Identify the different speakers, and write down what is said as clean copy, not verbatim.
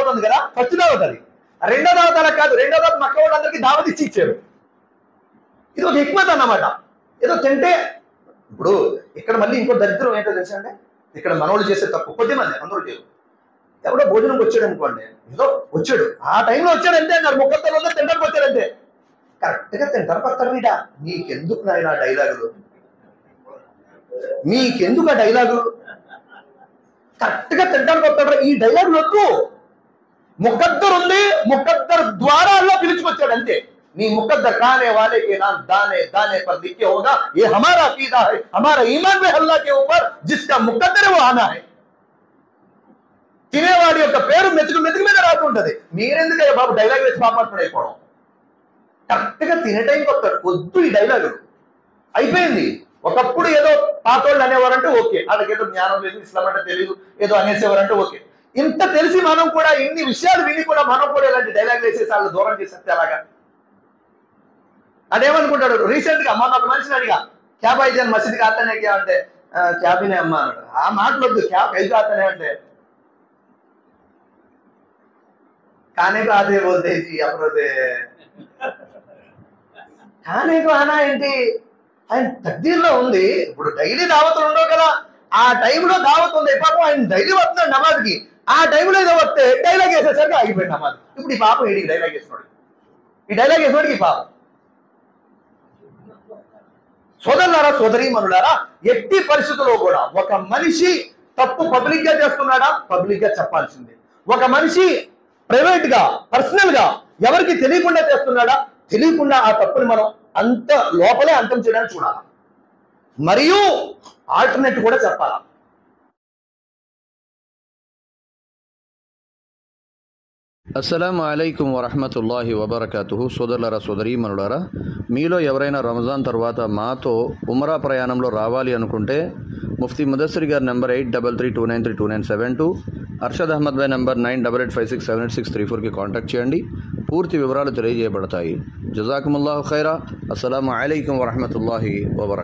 Speaker 1: దావత్ ఉంది కదా, ఫస్ట్ దావత్ అది. రెండో దావత్ అలా కాదు, రెండో దావత్ మక్క వాళ్ళందరికీ దావత్ ఇచ్చి ఇచ్చారు. ఇది ఒక హిక్మత్ అన్నమాట. ఏదో తింటే ఇప్పుడు ఇక్కడ మళ్ళీ ఇంకో దరిద్రం ఏంటో తెలుసా అండి, ఇక్కడ మనోళ్ళు చేసే తప్పు కొద్దిమంది, అందరూ చేయరు. ఎవడో భోజనంకి వచ్చాడు అనుకోండి, ఏదో వచ్చాడు ఆ టైంలో వచ్చాడు అంతే అన్నారు, ముక్కల్లో తింటానికి వచ్చాడంతే. కరెక్ట్గా తింటారు పక్కన మీద. నీకెందుకు నాయన డైలాగులు, మీకెందుకు ఆ డైలాగులు? కరెక్ట్గా తింటానికి వస్తాడు. ఈ డైలాగులు వద్దు. ముకద్దర్ ఉంది, ముకద్దర్ ద్వారా అల్లా పిలుచుకొచ్చాడు అంతే. नी मुकद्दर खाने वाले के नाम दाने दाने पर लिखे होगा, ये हमारा अकीदा है, हमारा ईमान में अल्लाह के ऊपर जिसका मुकद्दर है वो आना है. తినేవాడి యొక్క పేరు మెతుకు మెతుకు మీద రాసి ఉంటది. మీరెందుకు బాబు డైలాగ్ వేసి పాపడిపోవడం? కరెక్ట్గా తినే టైంకి వస్తాడు. వద్దు ఈ డైలాగులు, అయిపోయింది. ఒకప్పుడు ఏదో పాతోళ్ళు అనేవారంటే ఓకే, వాళ్ళకి ఏదో జ్ఞానం లేదు, ఇస్లాం అంటే తెలియదు, ఏదో అనేసేవారంటే ఓకే. ఇంత తెలిసి మనం కూడా ఇన్ని విషయాలు విని కూడా మనం కూడా ఇలాంటి డైలాగ్ వేసేసి వాళ్ళు దూరం చేసేస్తే అలాగా? అదేమనుకుంటాడు? రీసెంట్ గా అమ్మ ఒక మనిషిని అడిగా, క్యా భాయిజాన్ మసీద్ ఆతానే క్యా అంటే, క్యాబినే అమ్మ అన్నాడు. ఆ మాటలొద్దు, క్యా కైకి ఆతానే అంటే खाने को आते बोलते जी अपने खाने को आना ఏంటి? ఆయన తక్దీర్లో ఉంది. ఇప్పుడు డైలీ దావతులు ఉండవు కదా, ఆ టైంలో దావత్ ఉంది. పాపం ఆయన డైలీ వస్తున్నాడు నమాజ్కి, ఆ టైంలో ఏదో వస్తే డైలాగ్ వేసేసరికి ఆగిపోయింది నమాజ్. ఇప్పుడు ఈ పాపం ఏడికి డైలాగ్ వేసినాడు, ఈ డైలాగ్ వేసినాడికి ఈ పాపం. సోదరులారా సోదరీమణులారా, ఎట్టి పరిస్థితుల్లో కూడా ఒక మనిషి తప్పు పబ్లిక్ గా చేస్తున్నాడా, పబ్లిక్ గా చెప్పాల్సిందే. ఒక మనిషి ప్రైవేట్ గా పర్సనల్ గా ఎవరికి తెలియకుండా చేస్తున్నాడా, తెలియకుండా ఆ తప్పుని మనం అంత లోపలే అంతం చేయడానికి చూడాలి. మరియు ఆల్టర్నేట్ కూడా చెప్పాలి.
Speaker 2: అస్సలాము అలైకుం వరహమతుల్లాహి వబర్కాతుహు. సోదరులారా సోదరీమణులారా, మీలో ఎవరైనా రంజాన్ తర్వాత మాతో ఉమ్రా ప్రయాణంలో రావాలి అనుకుంటే ముఫ్తీ ముదస్సిర్ గారి నెంబర్ 8332932972, అర్షద్ అహ్మద్ భాయ్ నెంబర్ 9885678634కి కాంటాక్ట్ చేయండి. పూర్తి వివరాలు తెలియజేయబడతాయి. జజాకుముల్లాహు ఖైరా. అస్సలాము అలైకుం వరహమతుల్లాహి వబర్కాతుహు.